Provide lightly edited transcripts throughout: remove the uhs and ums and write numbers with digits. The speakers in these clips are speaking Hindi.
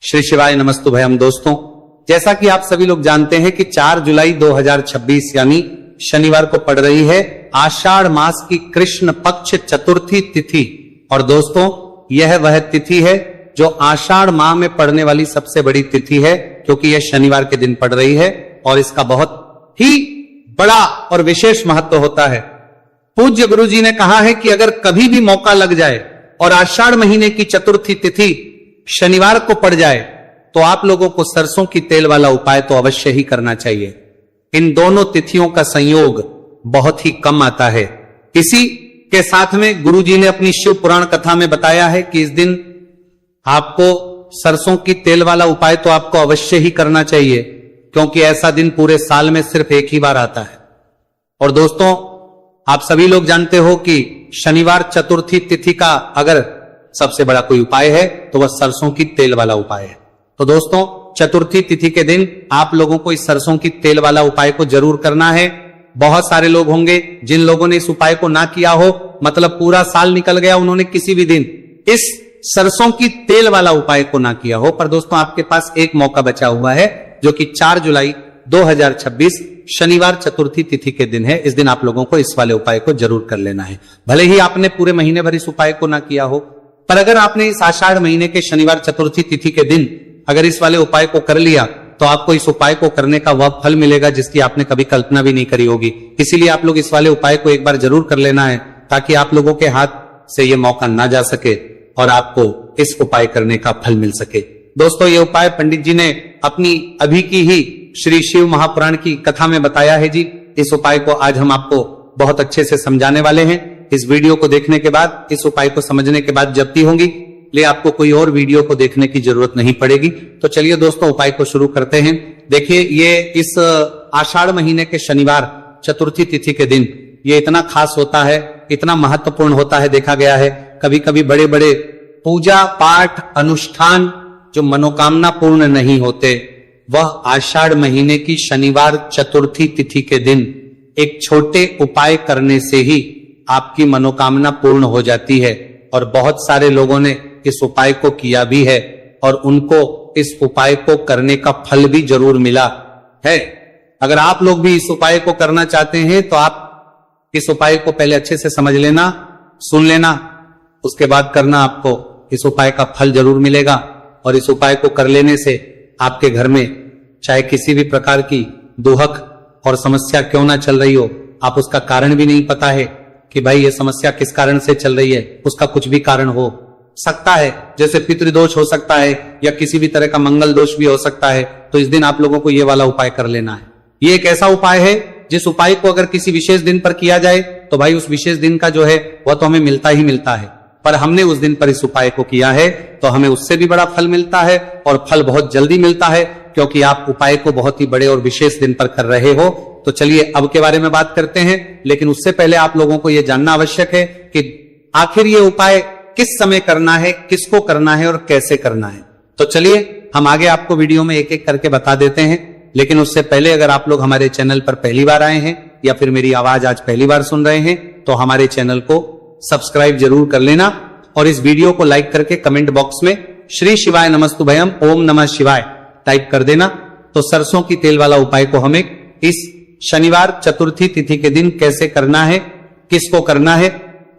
श्री शिवाय नमस्तुभयम। दोस्तों, जैसा कि आप सभी लोग जानते हैं कि 4 जुलाई 2026 यानी शनिवार को पड़ रही है आषाढ़ मास की कृष्ण पक्ष चतुर्थी तिथि। और दोस्तों, यह वह तिथि है जो आषाढ़ माह में पड़ने वाली सबसे बड़ी तिथि है, क्योंकि यह शनिवार के दिन पड़ रही है और इसका बहुत ही बड़ा और विशेष महत्व होता है। पूज्य गुरु जी ने कहा है कि अगर कभी भी मौका लग जाए और आषाढ़ महीने की चतुर्थी तिथि शनिवार को पड़ जाए तो आप लोगों को सरसों की तेल वाला उपाय तो अवश्य ही करना चाहिए। इन दोनों तिथियों का संयोग बहुत ही कम आता है। इसी के साथ में गुरु जी ने अपनी शिव पुराण कथा में बताया है कि इस दिन आपको सरसों की तेल वाला उपाय तो आपको अवश्य ही करना चाहिए, क्योंकि ऐसा दिन पूरे साल में सिर्फ एक ही बार आता है। और दोस्तों, आप सभी लोग जानते हो कि शनिवार चतुर्थी तिथि का अगर सबसे बड़ा कोई उपाय है तो वह सरसों की तेल वाला उपाय है। तो दोस्तों, चतुर्थी तिथि के दिन आप लोगों को इस सरसों की तेल वाला उपाय को जरूर करना है। बहुत सारे लोग होंगे जिन लोगों ने इस उपाय को ना किया हो, मतलब पूरा साल निकल गया, उन्होंने किसी भी दिन इस सरसों की तेल वाला उपाय को ना किया हो। पर दोस्तों, आपके पास एक मौका बचा हुआ है, जो कि 4 जुलाई 2026 शनिवार चतुर्थी तिथि के दिन है। इस दिन आप लोगों को इस वाले उपाय को जरूर कर लेना है। भले ही आपने पूरे महीने भर इस उपाय को ना किया हो, पर अगर आपने इस आषाढ़ महीने के शनिवार चतुर्थी तिथि के दिन अगर इस वाले उपाय को कर लिया तो आपको इस उपाय को करने का वह फल मिलेगा जिसकी आपने कभी कल्पना भी नहीं करी होगी। इसीलिए आप लोग इस वाले उपाय को एक बार जरूर कर लेना है, ताकि आप लोगों के हाथ से यह मौका ना जा सके और आपको इस उपाय करने का फल मिल सके। दोस्तों, ये उपाय पंडित जी ने अपनी अभी की ही श्री शिव महापुराण की कथा में बताया है जी। इस उपाय को आज हम आपको बहुत अच्छे से समझाने वाले हैं। इस वीडियो को देखने के बाद, इस उपाय को समझने के बाद जप्ती होंगी, ले आपको कोई और वीडियो को देखने की जरूरत नहीं पड़ेगी। तो चलिए दोस्तों, उपाय को शुरू करते हैं। देखिए, ये इस आषाढ़ महीने के शनिवार चतुर्थी तिथि के दिन ये इतना खास होता है, इतना महत्वपूर्ण होता है। देखा गया है कभी कभी बड़े बड़े पूजा पाठ अनुष्ठान जो मनोकामना पूर्ण नहीं होते, वह आषाढ़ महीने की शनिवार चतुर्थी तिथि के दिन एक छोटे उपाय करने से ही आपकी मनोकामना पूर्ण हो जाती है। और बहुत सारे लोगों ने इस उपाय को किया भी है और उनको इस उपाय को करने का फल भी जरूर मिला है। अगर आप लोग भी इस उपाय को करना चाहते हैं तो आप इस उपाय को पहले अच्छे से समझ लेना, सुन लेना, उसके बाद करना। आपको इस उपाय का फल जरूर मिलेगा। और इस उपाय को कर लेने से आपके घर में चाहे किसी भी प्रकार की दुहक और समस्या क्यों ना चल रही हो, आप उसका कारण भी नहीं पता है कि भाई ये समस्या किस कारण से चल रही है, उसका कुछ भी कारण हो सकता है, जैसे पितृदोष हो सकता है या किसी भी तरह का मंगल दोष भी हो सकता है। तो इस दिन आप लोगों को ये वाला उपाय कर लेना है। ये एक ऐसा उपाय है जिस उपाय को अगर किसी विशेष दिन पर किया जाए तो भाई उस विशेष दिन का जो है वह तो हमें मिलता ही मिलता है। पर हमने उस दिन पर इस उपाय को किया है तो हमें उससे भी बड़ा फल मिलता है, और फल बहुत जल्दी मिलता है, क्योंकि आप उपाय को बहुत ही बड़े और विशेष दिन पर कर रहे हो। तो चलिए अब के बारे में बात करते हैं, लेकिन उससे पहले आप लोगों को यह जानना आवश्यक है कि आखिर ये उपाय किस समय करना है, किसको करना है और कैसे करना है। तो चलिए हम आगे आपको वीडियो में एक एक करके बता देते हैं। लेकिन उससे पहले अगर आप लोग हमारे चैनल पर पहली बार आए हैं या फिर मेरी आवाज आज पहली बार सुन रहे हैं तो हमारे चैनल को सब्सक्राइब जरूर कर लेना, और इस वीडियो को लाइक करके कमेंट बॉक्स में श्री शिवाय नमस्तुभयम ओम नमः शिवाय टाइप कर देना। तो सरसों की तेल वाला उपाय को हमें इस शनिवार चतुर्थी तिथि के दिन कैसे करना है, किसको करना है,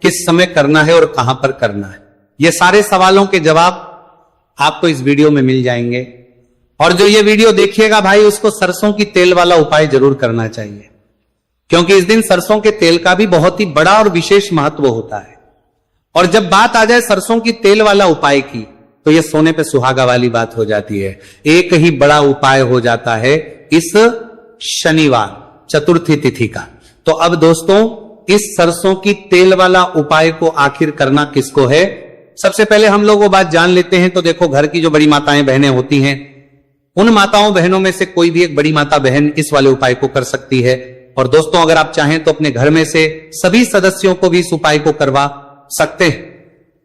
किस समय करना है और कहां पर करना है, ये सारे सवालों के जवाब आपको इस वीडियो में मिल जाएंगे। और जो ये वीडियो देखिएगा भाई, उसको सरसों की तेल वाला उपाय जरूर करना चाहिए, क्योंकि इस दिन सरसों के तेल का भी बहुत ही बड़ा और विशेष महत्व होता है। और जब बात आ जाए सरसों की तेल वाला उपाय की, तो यह सोने पे सुहागा वाली बात हो जाती है। एक ही बड़ा उपाय हो जाता है इस शनिवार चतुर्थी तिथि का। तो अब दोस्तों, इस सरसों की तेल वाला उपाय को आखिर करना किसको है, सबसे पहले हम लोग वो बात जान लेते हैं। तो देखो, घर की जो बड़ी माताएं बहनें होती हैं, उन माताओं बहनों में से कोई भी एक बड़ी माता बहन इस वाले उपाय को कर सकती है। और दोस्तों, अगर आप चाहें तो अपने घर में से सभी सदस्यों को भी इस उपाय को करवा सकते हैं।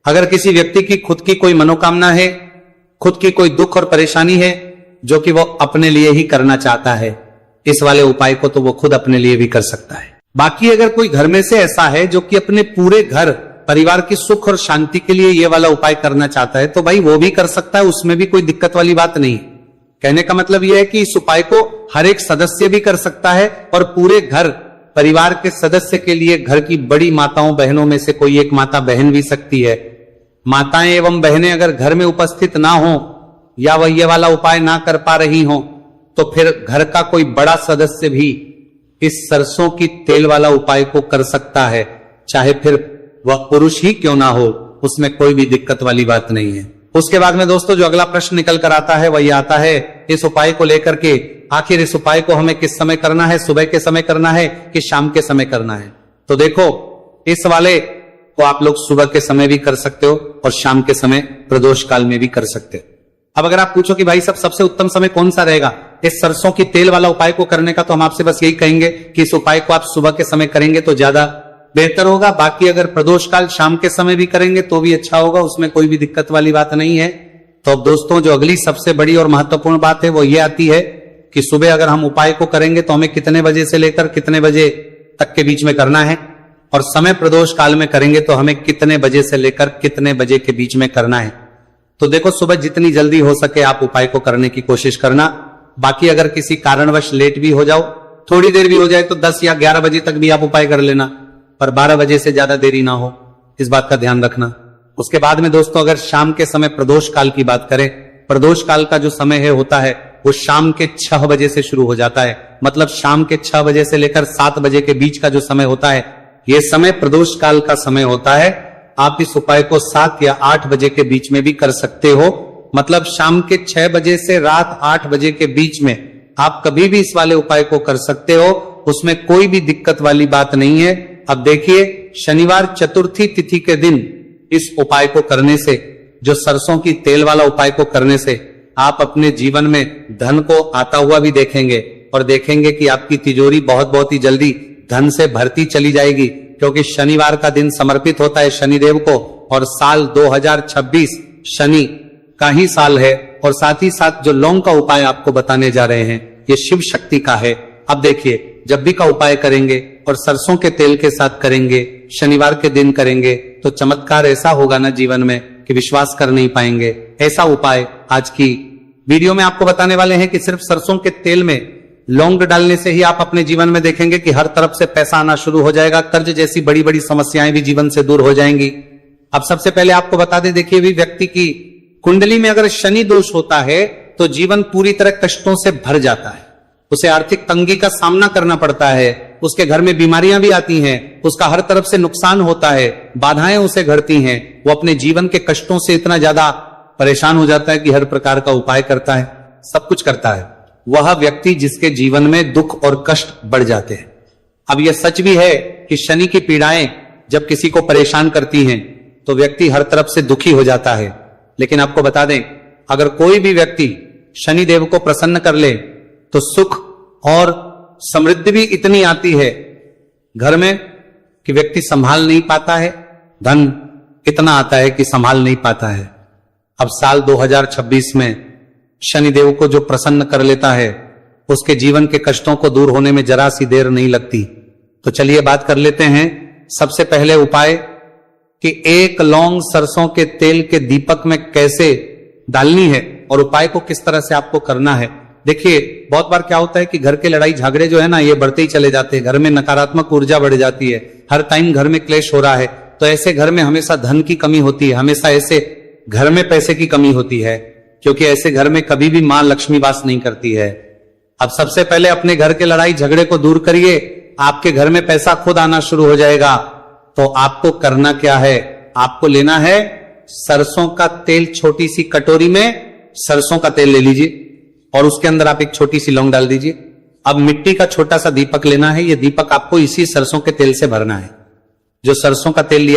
अगर किसी व्यक्ति की खुद की कोई मनोकामना है, खुद की कोई दुख और परेशानी है जो कि वो अपने लिए ही करना चाहता है, इस वाले उपाय को तो वो खुद अपने लिए भी कर सकता है। बाकी अगर कोई घर में से ऐसा है जो कि अपने पूरे घर परिवार की सुख और शांति के लिए ये वाला उपाय करना चाहता है तो भाई वो भी कर सकता है, उसमें भी कोई दिक्कत वाली बात नहीं है। कहने का मतलब यह है कि इस उपाय को हर एक सदस्य भी कर सकता है और पूरे घर परिवार के सदस्य के लिए घर की बड़ी माताओं बहनों में से कोई एक माता बहन भी सकती है। माताएं एवं बहनें अगर घर में उपस्थित ना हो या वह ये वाला उपाय ना कर पा रही हो तो फिर घर का कोई बड़ा सदस्य भी इस सरसों की तेल वाला उपाय को कर सकता है, चाहे फिर वह पुरुष ही क्यों ना हो, उसमें कोई भी दिक्कत वाली बात नहीं है। उसके बाद में दोस्तों जो अगला प्रश्न निकल कर आता है वही आता है इस उपाय को लेकर के, आखिर इस उपाय को हमें किस समय करना है, सुबह के समय करना है कि शाम के समय करना है। तो देखो इस वाले को आप लोग सुबह के समय भी कर सकते हो और शाम के समय प्रदोष काल में भी कर सकते हो। अब अगर आप पूछो कि भाई सब सबसे उत्तम समय कौन सा रहेगा इस सरसों की तेल वाला उपाय को करने का, तो हम आपसे बस यही कहेंगे कि इस उपाय को आप सुबह के समय करेंगे तो ज्यादा बेहतर होगा। बाकी अगर प्रदोष काल शाम के समय भी करेंगे तो भी अच्छा होगा, उसमें कोई भी दिक्कत वाली बात नहीं है। तो अब दोस्तों जो अगली सबसे बड़ी और महत्वपूर्ण बात है वो ये आती है कि सुबह अगर हम उपाय को करेंगे तो हमें कितने बजे से लेकर कितने बजे तक के बीच में करना है, और समय प्रदोष काल में करेंगे तो हमें कितने बजे से लेकर कितने बजे के बीच में करना है। तो देखो सुबह जितनी जल्दी हो सके आप उपाय को करने की कोशिश करना। बाकी अगर किसी कारणवश लेट भी हो जाओ, थोड़ी देर भी हो जाए तो 10 या 11 बजे तक भी आप उपाय कर लेना, पर 12 बजे से ज्यादा देरी ना हो, इस बात का ध्यान रखना। उसके बाद में दोस्तों अगर शाम के समय प्रदोष काल की बात करें, प्रदोष काल का जो समय है होता है वो शाम के 6 बजे से शुरू हो जाता है। मतलब शाम के 6 बजे से लेकर 7 बजे के बीच का जो समय होता है ये समय प्रदोष काल का समय होता है। आप इस उपाय को 7 या 8 बजे के बीच में भी कर सकते हो। मतलब शाम के 6 बजे से रात 8 बजे के बीच में आप कभी भी इस वाले उपाय को कर सकते हो, उसमें कोई भी दिक्कत वाली बात नहीं है। अब देखिए शनिवार चतुर्थी तिथि के दिन इस उपाय को करने से, जो सरसों की तेल वाला उपाय को करने से आप अपने जीवन में धन को आता हुआ भी देखेंगे और देखेंगे कि आपकी तिजोरी बहुत ही जल्दी धन से भरती चली जाएगी, क्योंकि शनिवार का दिन समर्पित होता है शनिदेव को और साल 2026 शनि का ही साल है। और साथ ही साथ जो लौंग का उपाय आपको बताने जा रहे हैं ये शिव शक्ति का है। अब देखिए जब भी का उपाय करेंगे और सरसों के तेल के साथ करेंगे, शनिवार के दिन करेंगे तो चमत्कार ऐसा होगा ना जीवन में कि विश्वास कर नहीं पाएंगे। ऐसा उपाय आज की वीडियो में आपको बताने वाले हैं कि सिर्फ सरसों के तेल में लौंग डालने से ही आप अपने जीवन में देखेंगे कि हर तरफ से पैसा आना शुरू हो जाएगा, कर्ज जैसी बड़ी बड़ी समस्याएं भी जीवन से दूर हो जाएंगी। अब सबसे पहले आपको बता दें, देखिए भी व्यक्ति की कुंडली में अगर शनि दोष होता है तो जीवन पूरी तरह कष्टों से भर जाता है, उसे आर्थिक तंगी का सामना करना पड़ता है, उसके घर में बीमारियां भी आती हैं, उसका हर तरफ से नुकसान होता है, बाधाएं उसे घटती हैं, वो अपने जीवन के कष्टों से इतना ज्यादा परेशान हो जाता है कि हर प्रकार का उपाय करता है, सब कुछ करता है। वह व्यक्ति जिसके जीवन में दुख और कष्ट बढ़ जाते हैं। अब यह सच भी है कि शनि की पीड़ाएं जब किसी को परेशान करती हैं तो व्यक्ति हर तरफ से दुखी हो जाता है। लेकिन आपको बता दें, अगर कोई भी व्यक्ति शनि देव को प्रसन्न कर ले तो सुख और समृद्धि भी इतनी आती है घर में कि व्यक्ति संभाल नहीं पाता है, धन इतना आता है कि संभाल नहीं पाता है। अब साल 2026 में शनिदेव को जो प्रसन्न कर लेता है उसके जीवन के कष्टों को दूर होने में जरा सी देर नहीं लगती। तो चलिए बात कर लेते हैं सबसे पहले उपाय कि 1 लौंग सरसों के तेल के दीपक में कैसे डालनी है और उपाय को किस तरह से आपको करना है। देखिए बहुत बार क्या होता है कि घर के लड़ाई झगड़े जो है ना ये बढ़ते ही चले जाते हैं, घर में नकारात्मक ऊर्जा बढ़ जाती है, हर टाइम घर में क्लेश हो रहा है, तो ऐसे घर में हमेशा धन की कमी होती है, हमेशा ऐसे घर में पैसे की कमी होती है, क्योंकि ऐसे घर में कभी भी मां लक्ष्मी वास नहीं करती है। अब सबसे पहले अपने घर के लड़ाई झगड़े को दूर करिए, आपके घर में पैसा खुद आना शुरू हो जाएगा। तो आपको करना क्या है, आपको लेना है सरसों का तेल, छोटी सी कटोरी में सरसों का तेल ले लीजिए और उसके अंदर आप एक छोटी सी लौंग डाल दीजिए। अब मिट्टी का छोटा सा दीपक लेना है, यह दीपक आपको इसी सरसों के तेल से भरना है। जो सरसों का तेल लिया